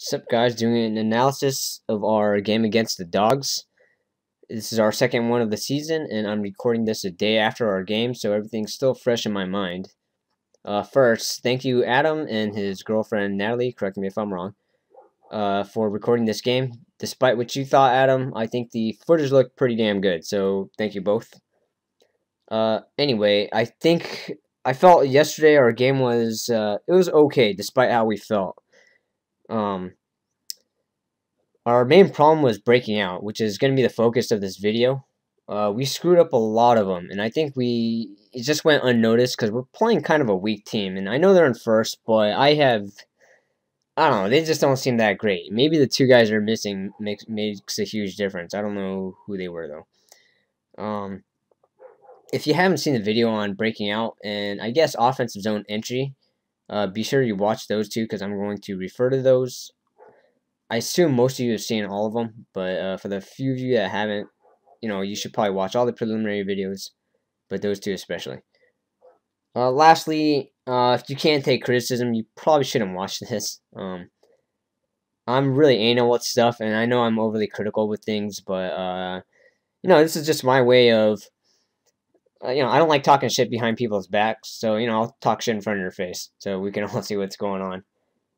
Sup guys, doing an analysis of our game against the Dogs. This is our second one of the season, and I'm recording this a day after our game, so everything's still fresh in my mind. First, thank you Adam and his girlfriend Natalie, correct me if I'm wrong, for recording this game. Despite what you thought, Adam, I think the footage looked pretty damn good, so thank you both. Anyway, I felt yesterday our game was, it was okay, despite how we felt. Our main problem was breaking out, which is going to be the focus of this video. We screwed up a lot of them, and I think it just went unnoticed because we're playing kind of a weak team. And I know they're in first, but I don't know, they just don't seem that great. Maybe the two guys are missing makes a huge difference. I don't know who they were, though. If you haven't seen the video on breaking out and I guess offensive zone entry, be sure you watch those two because I'm going to refer to those. I assume most of you have seen all of them, but for the few of you that haven't, you should probably watch all the preliminary videos, but those two especially. Lastly, if you can't take criticism, you probably shouldn't watch this. I'm really anal with stuff, and I know I'm overly critical with things, but, this is just my way of, I don't like talking shit behind people's backs, so, I'll talk shit in front of your face, so we can all see what's going on.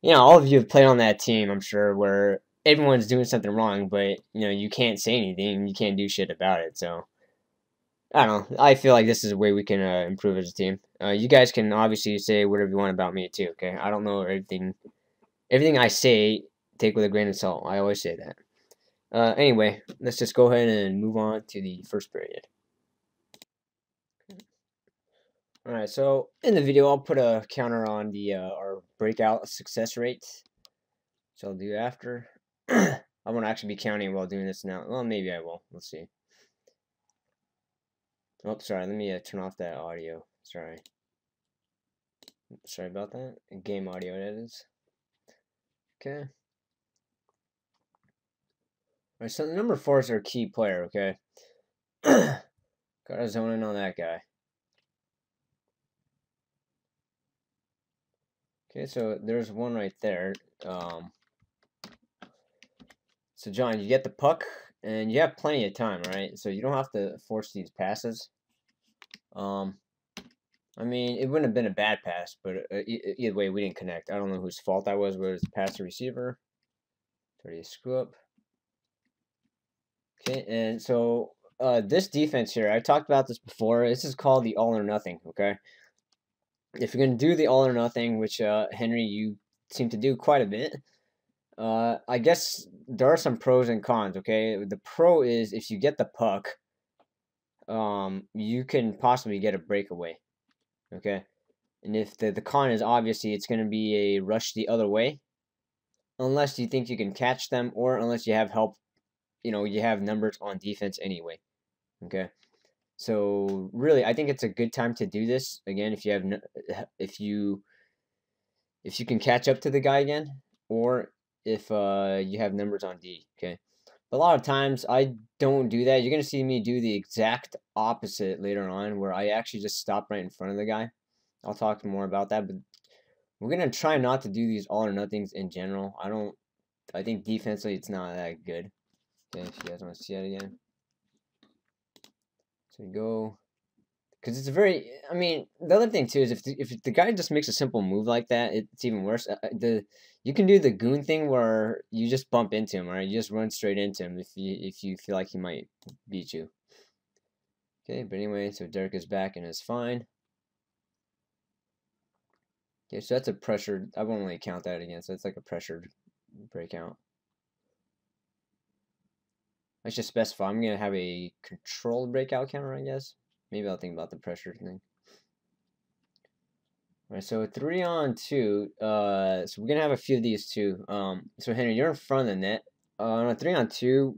All of you have played on that team, I'm sure, where everyone's doing something wrong, but, you can't say anything, you can't do shit about it, so, I don't know, I feel like this is a way we can improve as a team. You guys can obviously say whatever you want about me, too, okay? I don't know everything I say, take with a grain of salt, I always say that. Anyway, let's just go ahead and move on to the first period. Alright, so in the video, I'll put a counter on the our breakout success rate. So I'll do after. I won't actually be counting while doing this now. Well, maybe I will. Let's see. Oh, sorry. Let me turn off that audio. Sorry. Sorry about that. Game audio, that is. Okay. Alright, so number 4 is our key player, okay? Gotta zone in on that guy. Okay, so there's one right there. So John, you get the puck, and you have plenty of time, right? So you don't have to force these passes. I mean, it wouldn't have been a bad pass, but either way, we didn't connect. I don't know whose fault that was, whether it's the pass or receiver. Already a screw up. Okay, and so this defense here, I talked about this before. This is called the all or nothing, okay? If you're going to do the all or nothing, which, Henry, you seem to do quite a bit, I guess there are some pros and cons, okay? The pro is if you get the puck, you can possibly get a breakaway, okay? And if the con is obviously it's going to be a rush the other way, unless you think you can catch them or unless you have help, you have numbers on defense anyway, okay? So really, I think it's a good time to do this again if you have if you can catch up to the guy again, or if you have numbers on D, okay? But a lot of times I don't do that. You're gonna see me do the exact opposite later on, where I actually just stop right in front of the guy. I'll talk more about that, but we're gonna try not to do these all or nothings in general. I think defensively it's not that good. Okay, if you guys want to see that again. So we go, because it's I mean, the other thing too is if the guy just makes a simple move like that, it's even worse. You can do the goon thing where you just bump into him, right? You just run straight into him if you feel like he might beat you. Okay, but anyway, so Derek is back and is fine. Okay, so that's a pressured. I won't really count that again. So it's like a pressured breakout. I should specify. I'm gonna have a controlled breakout counter, I guess. Maybe I'll think about the pressure thing. All right, so 3-on-2. So we're gonna have a few of these too. So Henry, you're in front of the net. On a 3-on-2, you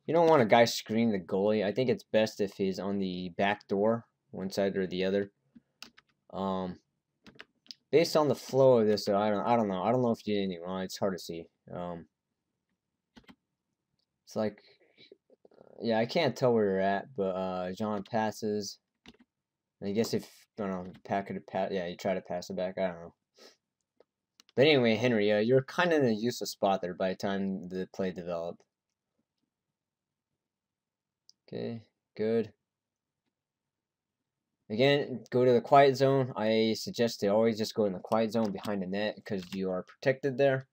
don't want a guy screen the goalie. I think it's best if he's on the back door, one side or the other. Based on the flow of this, I don't know. I don't know if you did anything wrong. It's hard to see. It's like, yeah, I can't tell where you're at, but John passes. I guess if I don't know, yeah, you try to pass it back. I don't know. But anyway, Henry, you're kind of in a useless spot there by the time the play developed. Okay, good. Again, go to the quiet zone. I suggest to always just go in the quiet zone behind the net because you are protected there.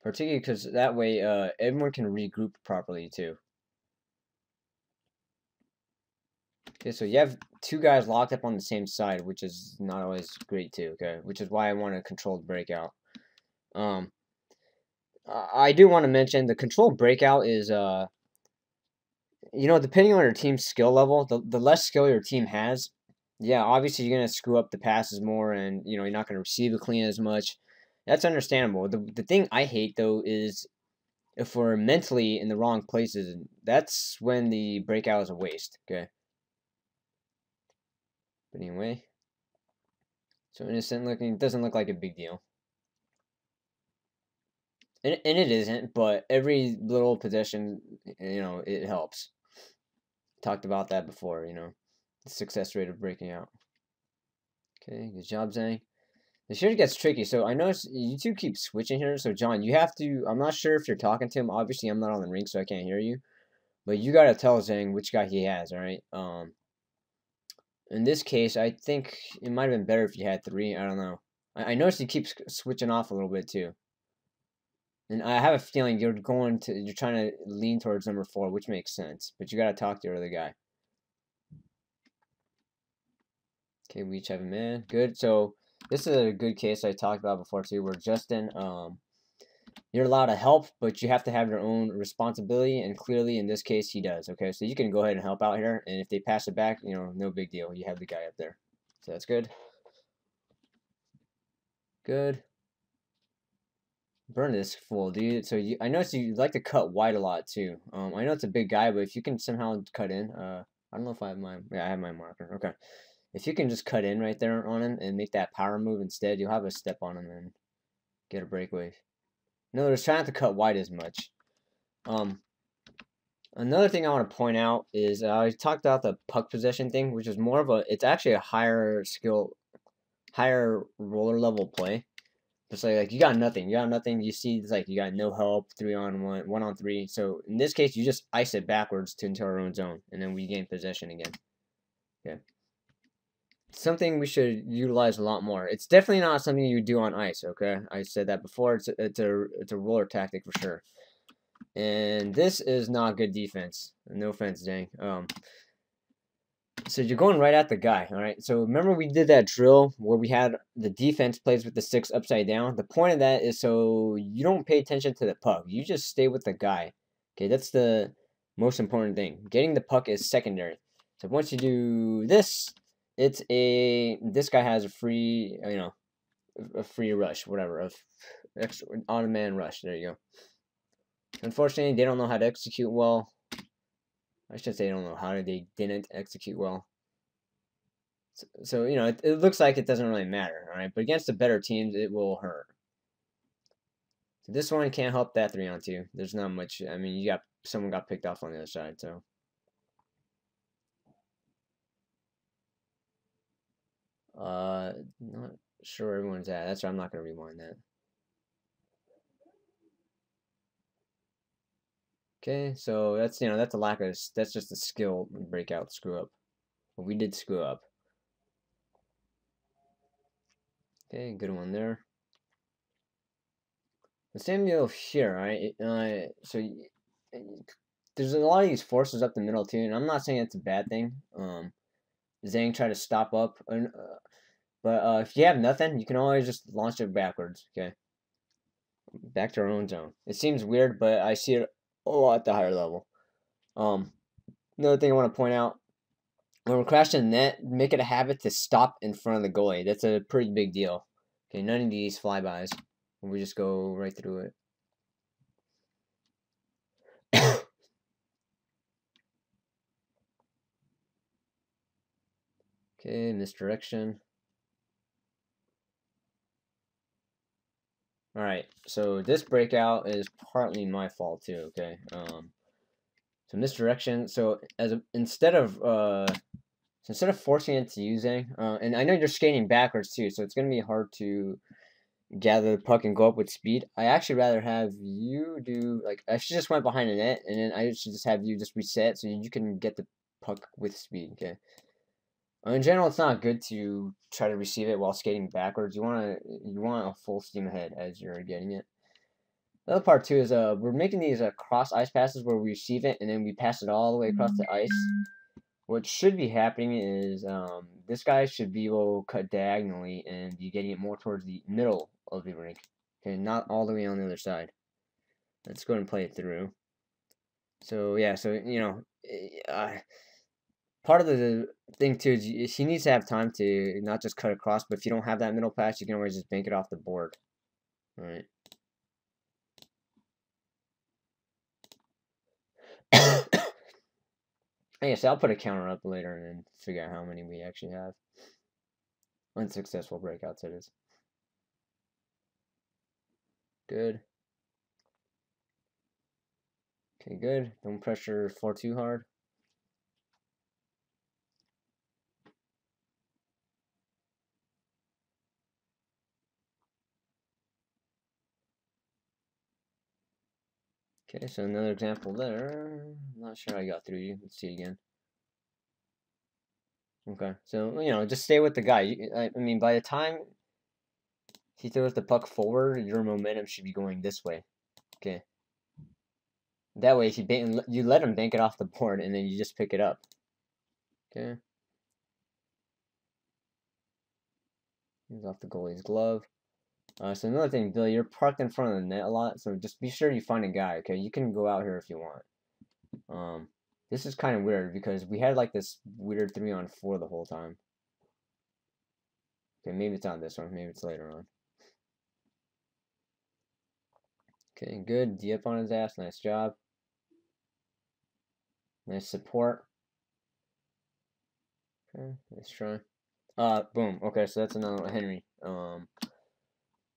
Particularly because that way everyone can regroup properly too. Okay, so you have two guys locked up on the same side, which is not always great too, okay? Which is why I want a controlled breakout. I do want to mention the controlled breakout is depending on your team's skill level, the less skill your team has, yeah, obviously you're gonna screw up the passes more, and you're not gonna receive it clean as much. That's understandable. The thing I hate though is if we're mentally in the wrong places, that's when the breakout is a waste. Okay. But anyway, so innocent looking doesn't look like a big deal, and it isn't. But every little possession, it helps. Talked about that before. The success rate of breaking out. Okay, good job, Zhang. This here gets tricky. So I notice you two keep switching here. So John, you have to. I'm not sure if you're talking to him. Obviously, I'm not on the ring, so I can't hear you. But you gotta tell Zhang which guy he has. All right. In this case, I think it might have been better if you had three. I don't know. I noticed you keep switching off a little bit too. And I have a feeling you're trying to lean towards number 4, which makes sense. But you gotta talk to your other guy. Okay, we each have a man. Good. So this is a good case I talked about before too, where Justin, you're allowed to help, but you have to have your own responsibility, and clearly in this case he does. Okay, so you can go ahead and help out here, and if they pass it back, no big deal. You have the guy up there. So that's good. Good. Burn this fool, dude. So I noticed you like to cut wide a lot too. I know it's a big guy, but if you can somehow cut in, I don't know if I have I have my marker. Okay. If you can just cut in right there on him and make that power move instead, you'll have a step on him and get a breakaway. In other words, try not to cut wide as much. Another thing I want to point out is I talked about the puck possession thing, which is more of it's actually a higher skill, higher roller level play. It's like you got nothing. You see, it's like you got no help, 3-on-1, 1-on-3. So in this case, you just ice it backwards into our own zone, and then we gain possession again. Okay. Something we should utilize a lot more. It's definitely not something you do on ice. Okay, I said that before. It's a roller tactic for sure. And this is not good defense. No offense, Dang. So you're going right at the guy, all right? So remember we did that drill where we had the defense plays with the 6 upside down? The point of that is so you don't pay attention to the puck. You just stay with the guy. Okay, that's the most important thing. Getting the puck is secondary. So once you do this, this guy has a free, a free rush, whatever, of extra on-man rush. There you go. Unfortunately, they don't know how to execute well. I should say they don't know how they didn't execute well. So it looks like it doesn't really matter, all right? But against the better teams, it will hurt. So this one can't help that 3-on-2. There's not much. I mean, someone got picked off on the other side, so. Not sure where everyone's at. That's why I'm not gonna rewind that. Okay, so that's that's a lack of that's just a skill breakout screw up. But we did screw up. Okay, good one there. The same deal here, right? So there's a lot of these forces up the middle too, and I'm not saying it's a bad thing. Zhang tried to stop up, but if you have nothing, you can always just launch it backwards. Okay, back to our own zone. It seems weird, but I see it a lot at the higher level. Another thing I want to point out: when we're crashing the net, make it a habit to stop in front of the goalie. That's a pretty big deal. Okay, none of these flybys. We just go right through it. Okay, misdirection. Alright, so this breakout is partly my fault too, okay? So misdirection, so instead of forcing it to using, and I know you're skating backwards too, so it's gonna be hard to gather the puck and go up with speed. I actually rather have you do, like, I should just went behind the net, and then I should just have you just reset so you can get the puck with speed, okay? In general, it's not good to try to receive it while skating backwards. You want a full steam ahead as you're getting it. The other part too is we're making these cross ice passes where we receive it and then we pass it all the way across the ice. What should be happening is this guy should be able to cut diagonally and be getting it more towards the middle of the rink. Okay, not all the way on the other side. Let's go ahead and play it through. So yeah, so part of the thing too is he needs to have time to not just cut across, but if you don't have that middle pass, you can always just bank it off the board. All right. I guess I'll put a counter up later and then figure out how many we actually have. Unsuccessful breakouts, it is. Good. Okay, good. Don't pressure floor too hard. Okay, so another example there. I'm not sure how I got through you. Let's see again. Okay, so, just stay with the guy. I mean, by the time he throws the puck forward, your momentum should be going this way. Okay. That way, if you let him bank it off the board, and then you just pick it up. Okay. He's off the goalie's glove. So another thing, Billy, you're parked in front of the net a lot, so just be sure you find a guy, okay? You can go out here if you want. This is kind of weird because we had like this weird 3-on-4 the whole time. Okay, maybe it's on this one, maybe it's later on. Okay, good. D up on his ass, nice job. Nice support. Okay, nice try. Boom. Okay, so that's another Henry.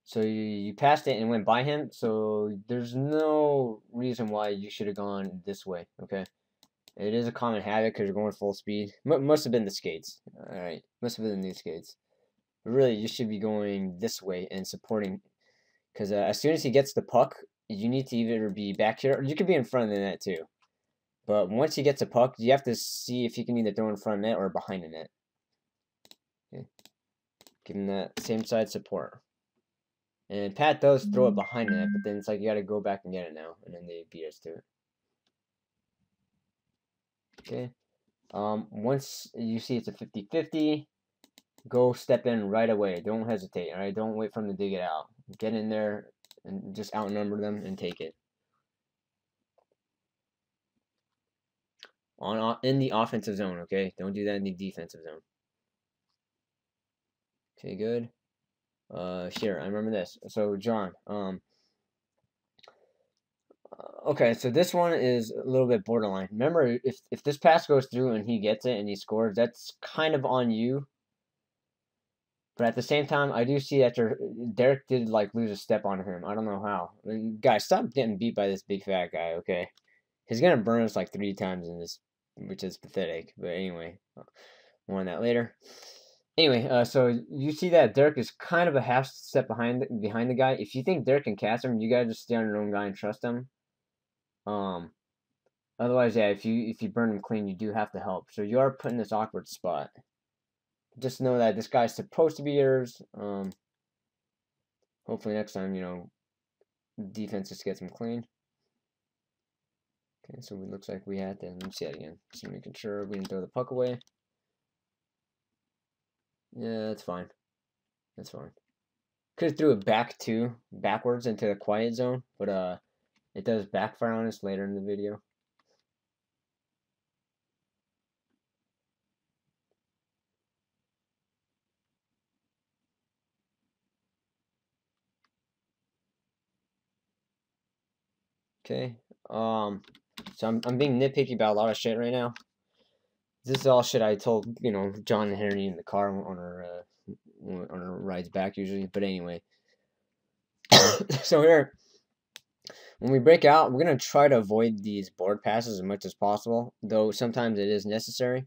So you passed it and went by him, so there's no reason why you should have gone this way, okay? It is a common habit because you're going full speed. Must have been the skates. Alright, must have been the new skates. But really, you should be going this way and supporting, because as soon as he gets the puck, you need to either be back here, or you could be in front of the net too. But once he gets a puck, you have to see if he can either throw in front of the net or behind the net. Okay. Give him that same side support. And Pat does throw it behind the net, but then it's like you got to go back and get it now, and then they beat us to it. Okay. Once you see it's a 50-50, go step in right away. Don't hesitate, alright? Don't wait for them to dig it out. Get in there and just outnumber them and take it. In the offensive zone, okay? Don't do that in the defensive zone. Okay, good. Here, I remember this. So, John, okay, so this one is a little bit borderline. Remember, if this pass goes through and he gets it and he scores, that's kind of on you. But at the same time, I do see that Derek did like lose a step on him. I don't know how. I mean, guys, stop getting beat by this big fat guy, okay? He's gonna burn us like 3 times in this, which is pathetic. But anyway, more on that later. Anyway, so you see that Derek is kind of a half step behind the guy. If you think Derek can catch him, you gotta just stay on your own guy and trust him. Otherwise, yeah, if you burn him clean, you do have to help. So you are put in this awkward spot. Just know that this guy's supposed to be yours. Hopefully next time, defense just gets him clean. Okay, so it looks like we had to. Let me see that again. Just making sure we didn't throw the puck away. Yeah, that's fine. That's fine. Could have threw it backwards into the quiet zone, but it does backfire on us later in the video. Okay. So I'm being nitpicky about a lot of shit right now. This is all shit I told, John and Henry in the car on our rides back usually. But anyway. So here, when we break out, we're going to try to avoid these board passes as much as possible, though sometimes it is necessary.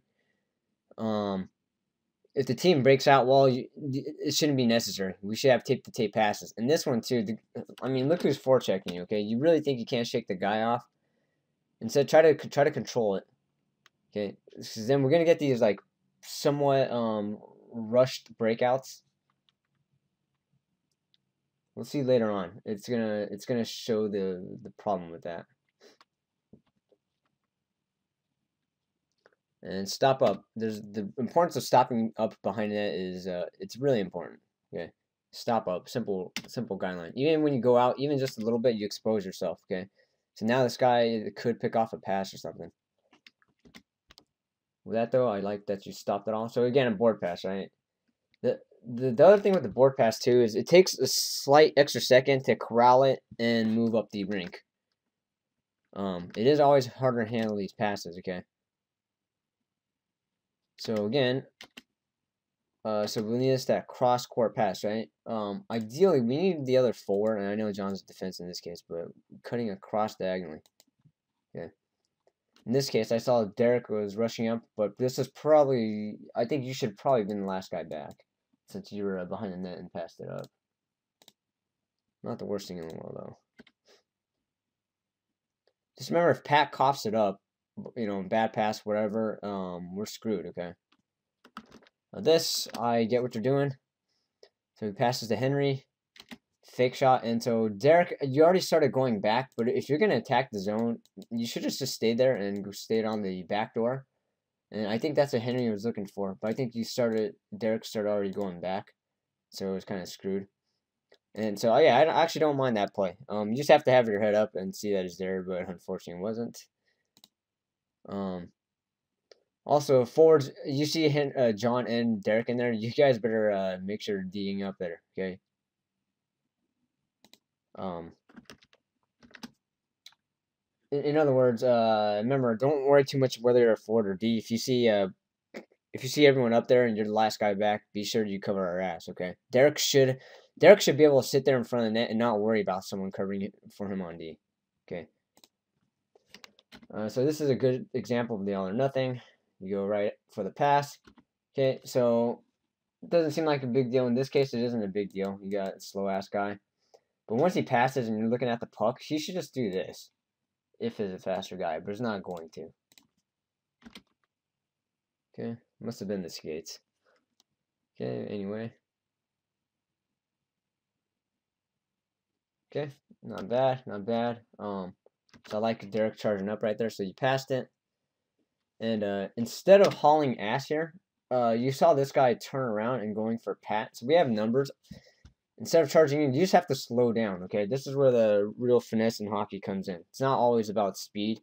if the team breaks out, well, it shouldn't be necessary. We should have tape-to-tape passes. And this one too. I mean, look who's forechecking you. Okay, you really think you can't shake the guy off? Instead, try to control it. Okay, because then we're gonna get these like somewhat rushed breakouts. We'll see later on. It's gonna show the problem with that. And stop up. There's the importance of stopping up behind it is it's really important. Okay, stop up. Simple guideline. Even when you go out, even just a little bit, you expose yourself. Okay, so now this guy could pick off a pass or something. With that though, I like that you stopped it all. So again, a board pass, right? The other thing with the board pass too is it takes a slight extra second to corral it and move up the rink. It is always harder to handle these passes. Okay. So again, so we need that cross court pass, right? Ideally we need the other forward, and I know John's defense in this case, but cutting across diagonally. Okay. In this case, I saw Derek was rushing up, but this is probably, I think you should probably have been the last guy back, since you were behind the net and passed it up. Not the worst thing in the world, though. Just remember, if Pat coughs it up, you know, bad pass, whatever, we're screwed, okay? Now this, I get what you're doing. So he passes to Henry. Fake shot, and so Derek, you already started going back, but if you're going to attack the zone, you should just stay there and stay on the back door. And I think that's what Henry was looking for, but I think Derek started already going back, so it was kind of screwed. And so, yeah, I actually don't mind that play. You just have to have your head up and see that it's there, but unfortunately it wasn't. Also, forwards, you see John and Derek in there, you guys better make sure D'ing up there, okay? In other words, remember, don't worry too much whether you're a forward or D. If you see everyone up there and you're the last guy back, be sure you cover our ass, okay? Derek should be able to sit there in front of the net and not worry about someone covering it for him on D, okay? So this is a good example of the all or nothing. You go right for the pass, okay? So it doesn't seem like a big deal. In this case, it isn't a big deal. You got a slow ass guy, but once he passes and you're looking at the puck, he should just do this. If it's a faster guy, but it's not going to. Okay, must have been the skates. Okay, anyway. Okay, not bad, not bad. So I like Derek charging up right there, so you passed it. And instead of hauling ass here, you saw this guy turn around and going for Pat. So we have numbers. Instead of charging in, you just have to slow down, okay? This is where the real finesse in hockey comes in. It's not always about speed.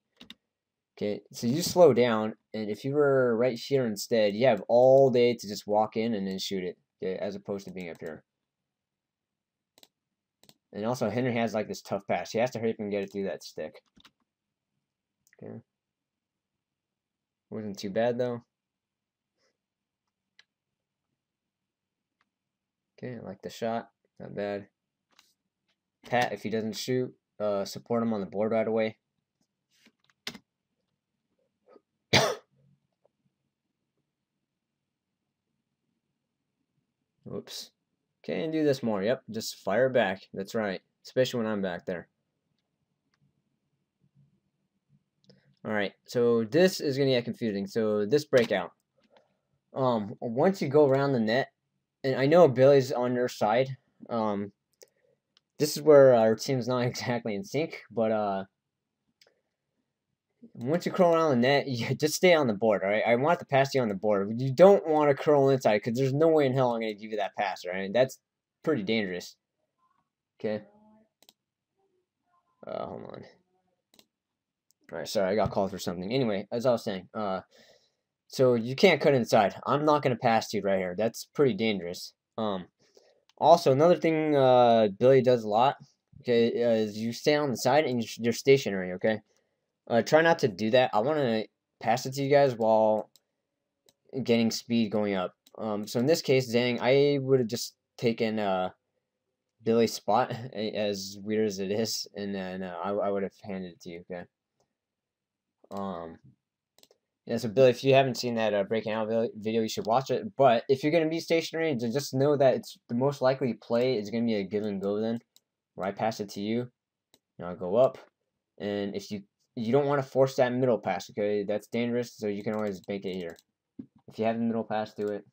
Okay, so you slow down, and if you were right here instead, you have all day to just walk in and then shoot it, okay, as opposed to being up here. And also, Henry has like this tough pass. He has to hurry up and get it through that stick. Okay. Wasn't too bad, though. Okay, I like the shot. Not bad. Pat, if he doesn't shoot, support him on the board right away. Whoops. Okay, and do this more. Yep, just fire back. That's right. Especially when I'm back there. Alright, so this is going to get confusing. So this breakout. Once you go around the net, and I know Billy's on your side. This is where our team's not exactly in sync, but once you curl around the net, you just stay on the board, alright? I want to pass you on the board. You don't want to curl inside, because there's no way in hell I'm going to give you that pass, alright? That's pretty dangerous. Okay. Hold on. Alright, sorry, I got called for something. Anyway, as I was saying, so you can't cut inside. I'm not going to pass you right here. That's pretty dangerous. Also, another thing Billy does a lot, okay, is you stay on the side and you're stationary, okay? Try not to do that. I want to pass it to you guys while getting speed going up. So in this case, Zhang, I would have just taken Billy's spot, as weird as it is, and then I would have handed it to you, okay? Yeah, so Billy, if you haven't seen that breaking out video, you should watch it. But if you're gonna be stationary, just know that it's the most likely play is gonna be a give and go. Then, where I pass it to you, I go up, and if you don't want to force that middle pass, okay? That's dangerous. So you can always make it here. If you have the middle pass, do it.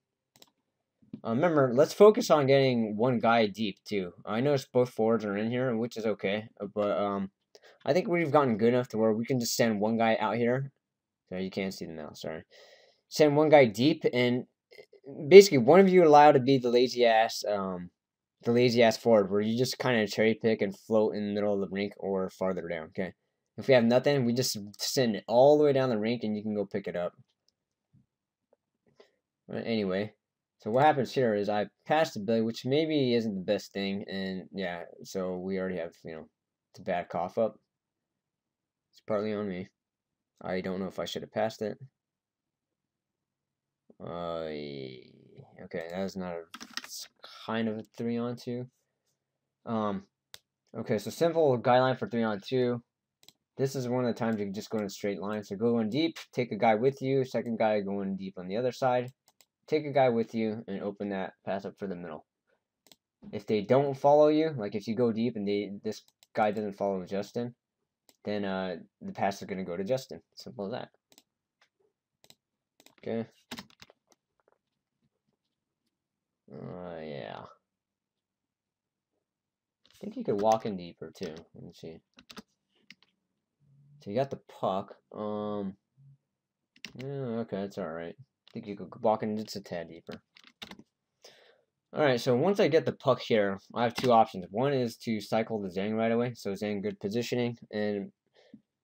Remember, let's focus on getting one guy deep too. I noticed both forwards are in here, which is okay. But I think we've gotten good enough to where we can just send one guy out here. So you can't see them now. Sorry. Send one guy deep, and basically one of you allowed to be the lazy ass forward, where you just kind of cherry pick and float in the middle of the rink or farther down. Okay. If we have nothing, we just send it all the way down the rink, and you can go pick it up. Anyway, so what happens here is I pass the Billy, which maybe isn't the best thing, and yeah, so we already have, to back off up. It's partly on me. I don't know if I should have passed it. Okay, that is not it's kind of a 3-on-2. Okay, so simple guideline for 3-on-2. This is one of the times you can just go in a straight line. So go in deep, take a guy with you, second guy going deep on the other side. Take a guy with you and open that pass up for the middle. If they don't follow you, like if you go deep and this guy doesn't follow Justin, then the pass is going to go to Justin. Simple as that. Okay. Yeah. I think you could walk in deeper too. Let me see. So you got the puck. Yeah, okay, that's alright. I think you could walk in just a tad deeper. Alright, so once I get the puck here, I have two options. One is to cycle the Zhang right away, so Zhang good positioning, and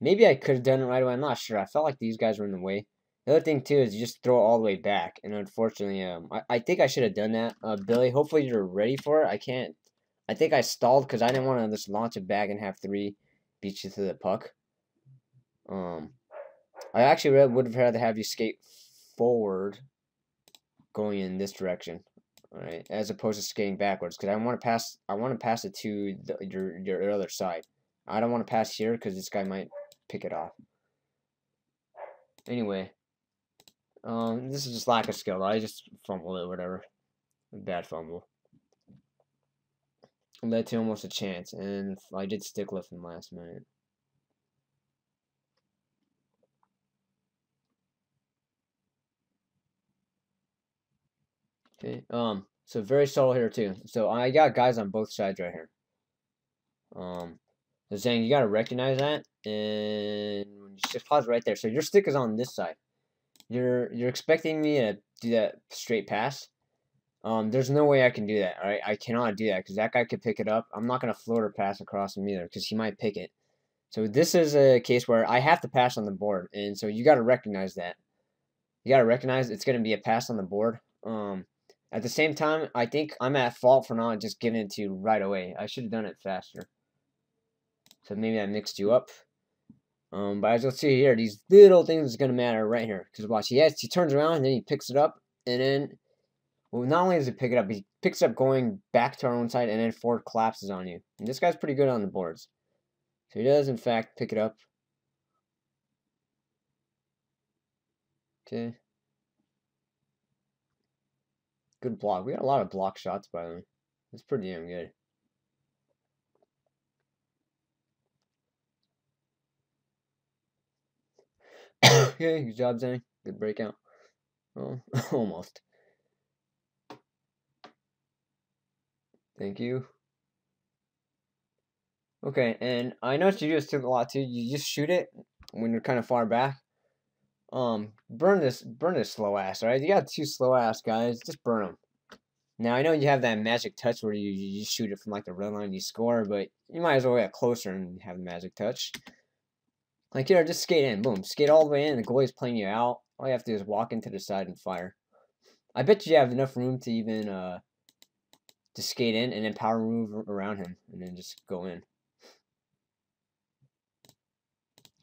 maybe I could have done it right away, I'm not sure. I felt like these guys were in the way. The other thing too is you just throw it all the way back, and unfortunately, I think I should have done that. Billy, hopefully you're ready for it. I think I stalled because I didn't want to just launch it back and have 3 beat you to the puck. I actually would have rather have you skate forward going in this direction, right, as opposed to skating backwards, because I want to pass it to your other side. I don't want to pass here because this guy might pick it off. Anyway, this is just lack of skill. I just fumbled it, whatever. Bad fumble. Led to almost a chance, and I did stick lift in the last minute. Okay, so very subtle here too. So I got guys on both sides right here. So Zhang, you gotta recognize that, and just pause right there. So your stick is on this side. You're expecting me to do that straight pass. There's no way I can do that. All right, I cannot do that because that guy could pick it up. I'm not gonna float or pass across him either because he might pick it. So this is a case where I have to pass on the board, and so you gotta recognize that. You gotta recognize it's gonna be a pass on the board. At the same time, I think I'm at fault for not just giving it to you right away. I should have done it faster. So maybe I mixed you up. But as you'll see here, these little things are gonna matter right here. Because watch, he turns around and then he picks it up, and then, well, not only does he pick it up, he picks it up going back to our own side, and then forward collapses on you. And this guy's pretty good on the boards. So he does, in fact, pick it up. Okay. Good block. We got a lot of block shots, by the way. That's pretty damn good. Okay, good job, Zhang. Good breakout. Oh, almost. Thank you. Okay, and I noticed you just took a lot too. You just shoot it when you're kind of far back. Burn this slow ass, alright? You got 2 slow ass guys, just burn them. Now I know you have that magic touch where you just shoot it from like the red line and you score, but you might as well get closer and have the magic touch. Like here, just skate in, boom, skate all the way in. The goalie's playing you out. All you have to do is walk into the side and fire. I bet you have enough room to even to skate in and then power move around him and then just go in.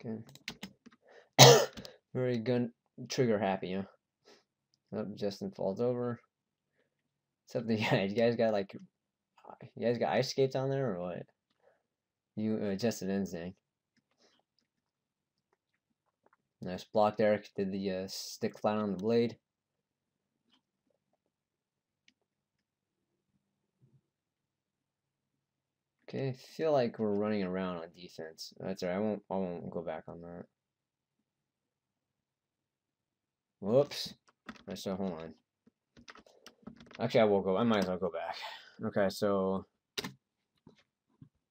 Okay. Very gun trigger happy, huh? Oh, Justin falls over. Something, yeah, you guys got like, you guys got ice skates on there or what? You Justin Enzing. Nice block, Derek. Did the stick flat on the blade. Okay, I feel like we're running around on defense. That's all right. I won't go back on that. Whoops. Right, so hold on. Actually, I will go. I might as well go back. Okay, so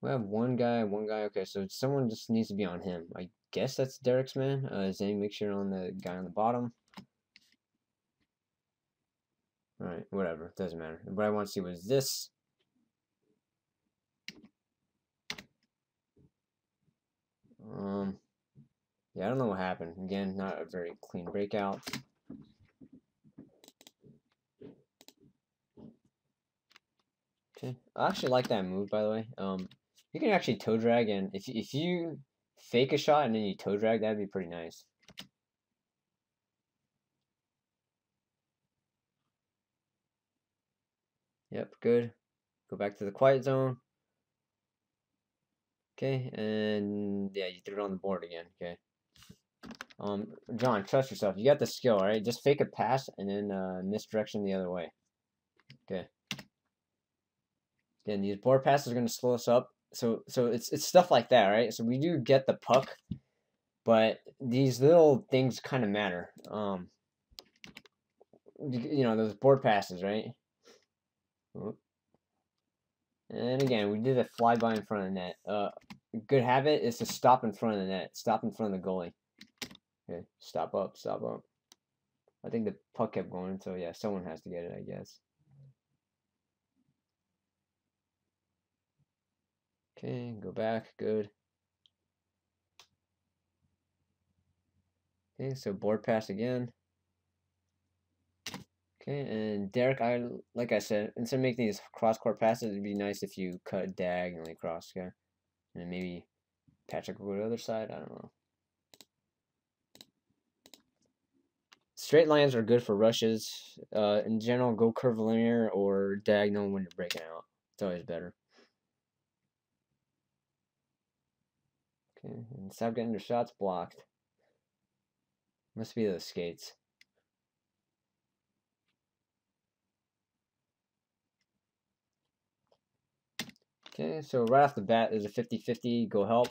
we have one guy, one guy. Okay, so someone just needs to be on him. I guess that's Derek's man. Zane, make sure on the guy on the bottom. All right, whatever. Doesn't matter. What I want to see was this. Yeah, I don't know what happened. Again, not a very clean breakout. Okay, I actually like that move, by the way. You can actually toe drag, and if you fake a shot and then you toe drag, that'd be pretty nice. Yep, good. Go back to the quiet zone. Okay, and yeah, you threw it on the board again. Okay. John, trust yourself. You got the skill, all right? Just fake a pass and then misdirection the other way. Okay. Again, these board passes are going to slow us up. So it's stuff like that, right? So we do get the puck, but these little things kind of matter. You know, those board passes, right? And again, we did a flyby in front of the net. Good habit is to stop in front of the net. Stop in front of the goalie. Okay, stop up, stop up. I think the puck kept going, so yeah, someone has to get it, I guess. Okay, go back, good. Okay, so board pass again. Okay, and Derek, like I said, instead of making these cross-court passes, it'd be nice if you cut diagonally across, okay? And then maybe Patrick will go to the other side, I don't know. Straight lines are good for rushes. In general, go curvilinear or diagonal when you're breaking out. It's always better. Okay, and stop getting your shots blocked. Must be the skates. Okay, so right off the bat, there's a 50-50 go help.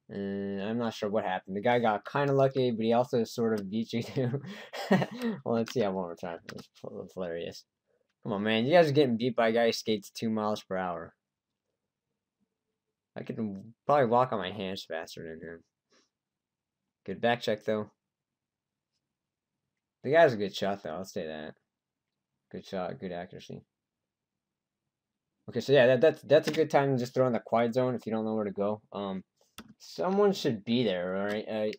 And I'm not sure what happened. The guy got kind of lucky, but he also sort of beat you too. Well, let's see that one more time. It was hilarious. Come on, man. You guys are getting beat by a guy who skates 2 miles per hour. I could probably walk on my hands faster than him. Good back check, though. The guy's a good shot, though. I'll say that. Good shot, good accuracy. Okay, so yeah, that's a good time to just throw in the quiet zone if you don't know where to go. Someone should be there, all right?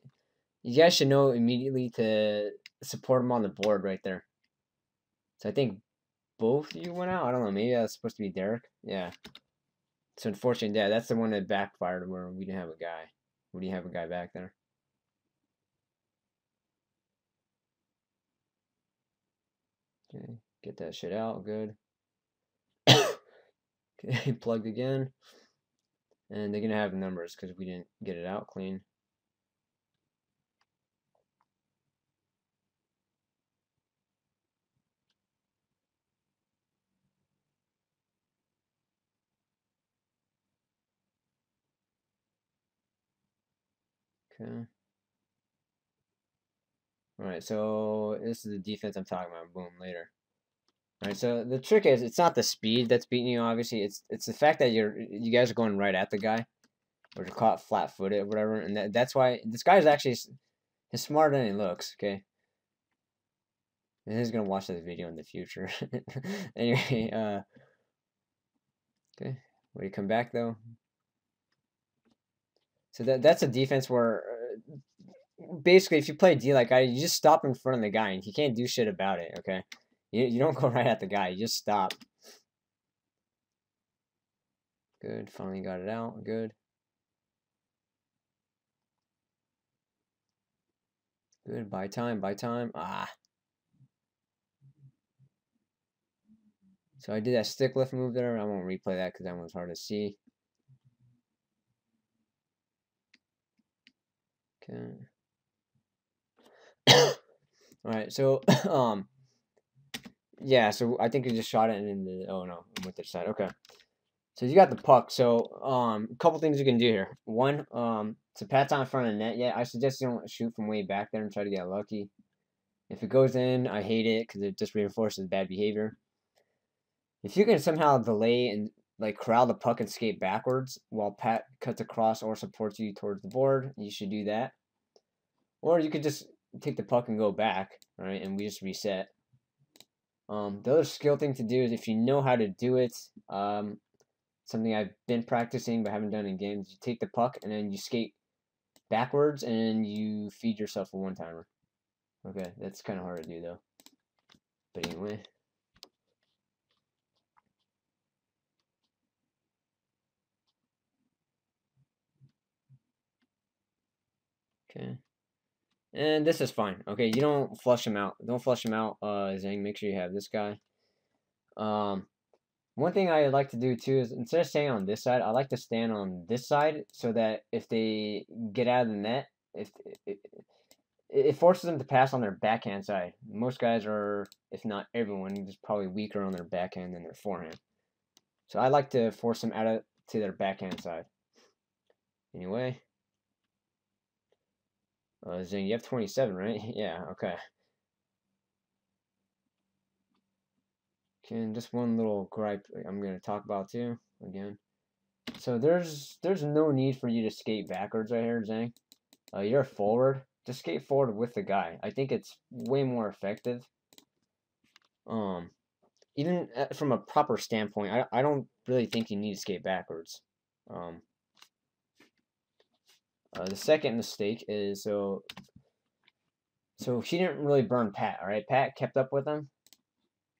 You guys should know immediately to support him on the board right there. So I think both of you went out. I don't know. Maybe that's supposed to be Derek. Yeah. So unfortunately, yeah, that's the one that backfired where we didn't have a guy. We didn't have a guy back there. Okay, get that shit out. Good. Okay, plugged again. And they're gonna have numbers because we didn't get it out clean. Okay. Alright, so this is the defense I'm talking about. Boom, later. Alright, so the trick is it's not the speed that's beating you, obviously. It's the fact that you guys are going right at the guy. Or you're caught flat-footed or whatever. And that's why this guy's actually he's smarter than he looks, okay? And he's gonna watch this video in the future. Anyway, okay. When you come back though. So that's a defense where basically, if you play D like I, you just stop in front of the guy, and he can't do shit about it. Okay, you don't go right at the guy. You just stop. Good. Finally got it out. Good. Good. Buy time. Buy time. Ah. So I did that stick lift move there. I won't replay that because that one's hard to see. Okay. Alright, so yeah, so I think you just shot it and then oh no, I went to the side. Okay. So you got the puck. So a couple things you can do here. One, so Pat's not in front of the net yet. I suggest you don't shoot from way back there and try to get lucky. If it goes in, I hate it because it just reinforces bad behavior. If you can somehow delay and like corral the puck and skate backwards while Pat cuts across or supports you towards the board, you should do that. Or you could just take the puck and go back, right? And we just reset. The other skill thing to do is if you know how to do it, something I've been practicing but haven't done in games, you take the puck and then you skate backwards and you feed yourself a one-timer. Okay, that's kind of hard to do though. But anyway. Okay. And this is fine. Okay, you don't flush him out. Don't flush him out, Zhang. Make sure you have this guy. One thing I like to do too is instead of staying on this side, I like to stand on this side so that if they get out of the net, if it forces them to pass on their backhand side. Most guys are, if not everyone, is probably weaker on their backhand than their forehand. So I like to force them out of to their backhand side. Anyway. Zing, you have 27, right? Yeah, okay. Okay, and just one little gripe I'm going to talk about too, again. So there's no need for you to skate backwards right here, Zhang. You're forward. Just skate forward with the guy. I think it's way more effective. Even from a proper standpoint, I don't really think you need to skate backwards. The second mistake is so he didn't really burn Pat. All right, Pat kept up with him.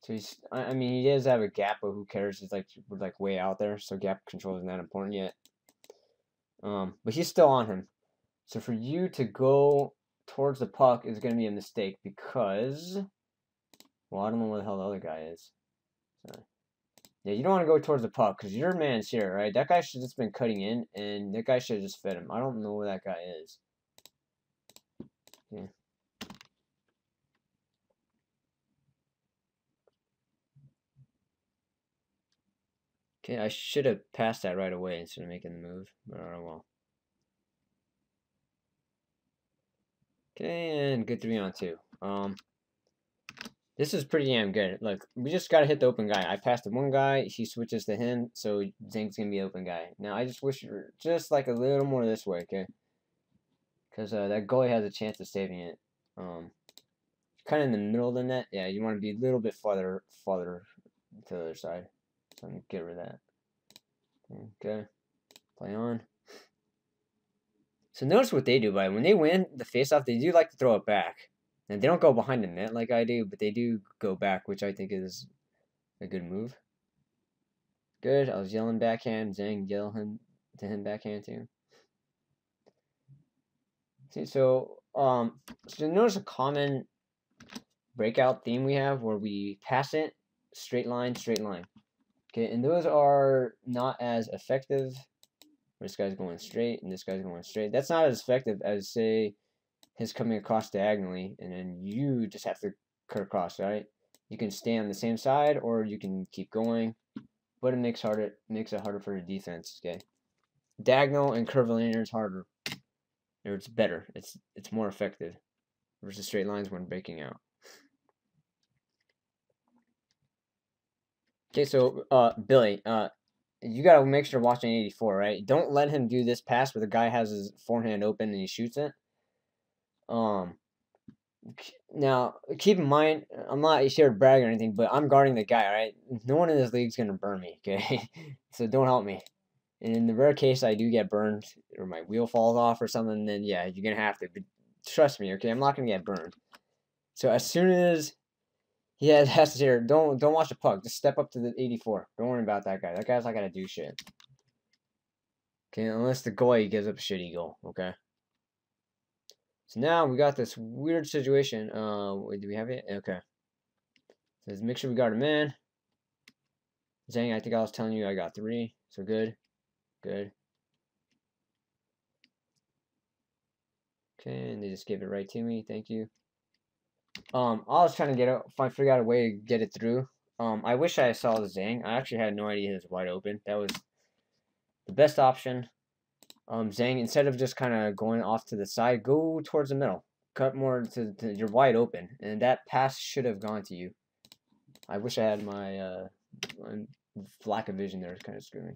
So he's, I mean, he does have a gap, but who cares? He's like we're like way out there, so gap control isn't that important yet. But he's still on him. So for you to go towards the puck is going to be a mistake because, well, I don't know where the hell the other guy is. So, yeah, you don't want to go towards the puck because your man's here, right? That guy should have just been cutting in, and that guy should have just fed him. I don't know where that guy is. Yeah. Okay, I should have passed that right away instead of making the move, but oh well. Okay, and good 3-on-2. This is pretty damn good. Look, we just gotta hit the open guy. I passed the one guy, he switches to him, so Zing's gonna be open guy. Now I just wish you were just like a little more this way, okay? Because that goalie has a chance of saving it. Kind of in the middle of the net. Yeah, you want to be a little bit farther to the other side. So I'm gonna get rid of that. Okay, play on. So notice what they do, by when they win the faceoff, they do like to throw it back. And they don't go behind the net like I do, but they do go back, which I think is a good move. Good. I was yelling backhand. Zhang yelling to him backhand too. See, so notice a common breakout theme we have where we pass it straight line, straight line. Okay, and those are not as effective. This guy's going straight and this guy's going straight. That's not as effective as say his coming across diagonally, and then you just have to cut across, right? You can stay on the same side or you can keep going, but it makes it harder for the defense. Okay, diagonal and curvilinear is harder, or it's better. It's more effective versus straight lines when breaking out. Okay, so Billy, you gotta make sure you're watching 84, right? Don't let him do this pass where the guy has his forehand open and he shoots it. Now keep in mind, I'm not here to brag or anything, but I'm guarding the guy, right? No one in this league's gonna burn me, okay? So don't help me. And in the rare case I do get burned or my wheel falls off or something, then yeah, you're gonna have to. But trust me, okay? I'm not gonna get burned. So as soon as he has to here, don't watch the puck. Just step up to the 84. Don't worry about that guy. That guy's not gonna do shit. Okay, unless the goalie gives up a shitty goal, okay? So now we got this weird situation. Wait, do we have it? Okay. Says make sure we got him in. Zhang, I think I was telling you I got 3. So good. Good. Okay, and they just gave it right to me. Thank you. I was trying to get it, figure out a way to get it through. I wish I saw the Zhang. I actually had no idea he was wide open. That was the best option. Zhang, instead of just kind of going off to the side, go towards the middle. Cut more to you're wide open, and that pass should have gone to you. I wish I had my lack of vision there. Kind of screwing me.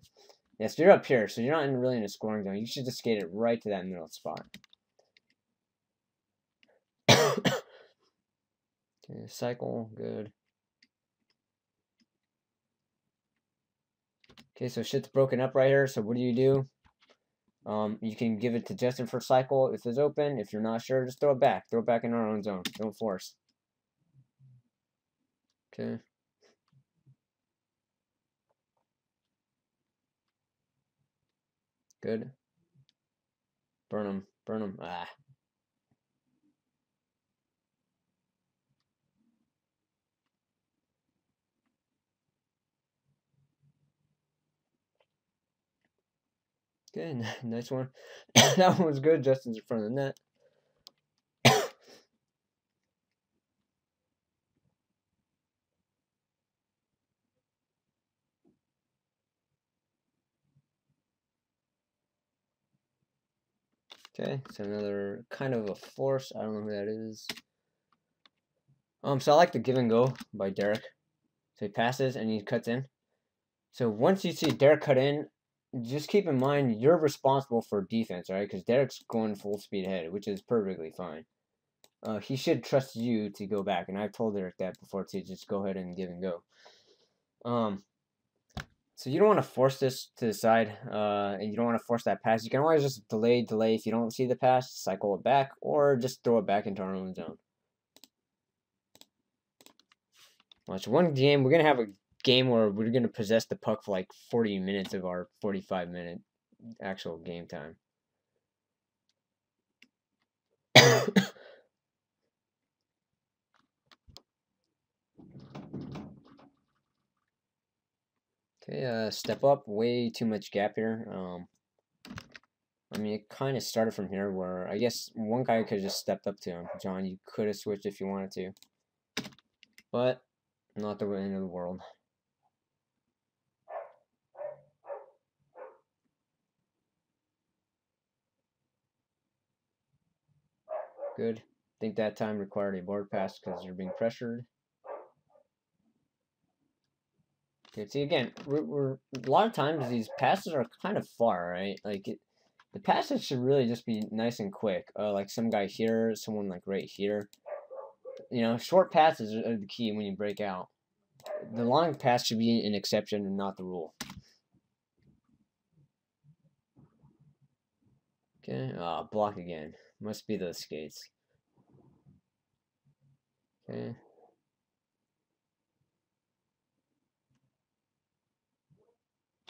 Yes, you're up here, so you're not really in a scoring zone. You should just skate it right to that middle spot. Okay, cycle, good. Okay, so shit's broken up right here. So what do? You can give it to Justin for cycle if it's open. If you're not sure, just throw it back. Throw it back in our own zone. Don't force. Okay. Good. Burn them. Burn them. Ah. Okay, nice one. That one was good. Justin's in front of the net. Okay, so another kind of a force. I don't know who that is. So I like the give and go by Derek. So he passes and he cuts in. So once you see Derek cut in, just keep in mind you're responsible for defense, right? Because Derek's going full speed ahead, which is perfectly fine. He should trust you to go back, and I've told Derek that before too. Just go ahead and give and go. So you don't want to force this to the side, and you don't want to force that pass. You can always just delay. If you don't see the pass, cycle it back, or just throw it back into our own zone. Watch one game. We're gonna have a game where we're gonna possess the puck for like 40 minutes of our 45-minute actual game time. Okay, step up. Way too much gap here. I mean, it kind of started from here where I guess one guy could have just stepped up to him. John, you could have switched if you wanted to. But not the end of the world. Good. I think that time required a board pass because you're being pressured. Okay, see again, we're a lot of times these passes are kind of far, right? Like the passes should really just be nice and quick. Like some guy here, someone like right here. You know, short passes are the key when you break out. The long pass should be an exception and not the rule. Okay, block again. Must be those skates. Okay.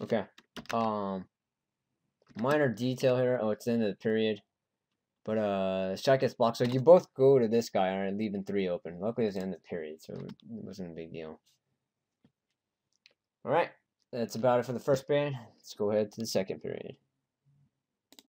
Okay. Minor detail here. Oh, it's the end of the period. But shot gets blocked. So you both go to this guy, alright, leaving 3 open. Luckily it's the end of the period, so it wasn't a big deal. Alright. That's about it for the first period. Let's go ahead to the second period.